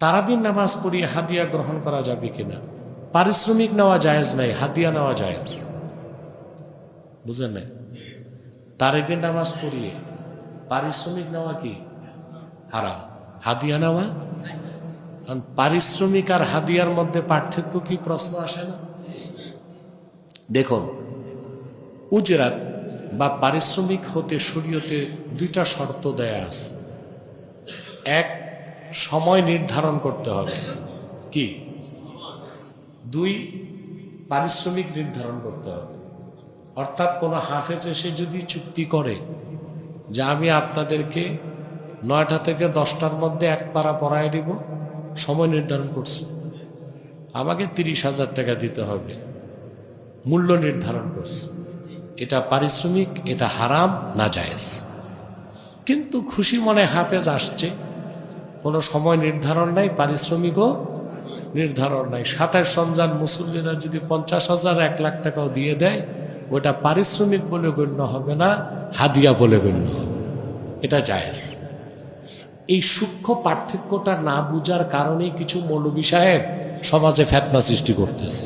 তারাবির নামাজ পড়িয়ে হাদিয়া গ্রহণ করা যাবে কিনা? পারিশ্রমিক নেওয়া জায়েজ নাই, হাদিয়া নেওয়া জায়েজ। বুঝেন নাই? তারাবির নামাজ পড়িয়ে পারিশ্রমিক নেওয়া কি হারাম, হাদিয়া নেওয়া। পারিশ্রমিক আর হাদিয়ার মধ্যে পার্থক্য কি প্রশ্ন আসে না? দেখুন, উজরাত বা পারিশ্রমিক হতে শরীয়তে দুইটা শর্ত দেয়া আছে। এক, সময় নির্ধারণ করতে হবে, কি? দুই, পারিশ্রমিক নির্ধারণ করতে হবে। অর্থাৎ কোনো হাফেজ এসে যদি চুক্তি করে যে আমি আপনাদেরকে 9টা থেকে 10টার মধ্যে এক পারা পড়ায় দিব, সময় নির্ধারণ করছি, আমাকে 30,000 টাকা দিতে হবে, মূল্য নির্ধারণ করছে, এটা পারিশ্রমিক, এটা হারাম না জায়েজ। কিন্তু খুশি মনে হাফেজ আসছে, কোনো সময় নির্ধারণ নাই, পারিশ্রমিকও নির্ধারণ নাই, 27 রমজান মুসল্লিরা যদি 50,000 1 লাখ টাকাও দিয়ে দেয়, ওটা পারিশ্রমিক বলে গণ্য হবে না, হাদিয়া বলে গণ্য হবে, এটা জায়েজ। এই সূক্ষ্ম পার্থক্যটা না বুঝার কারণেই কিছু মৌলবী সাহেব সমাজে ফিতনা সৃষ্টি করতেছে।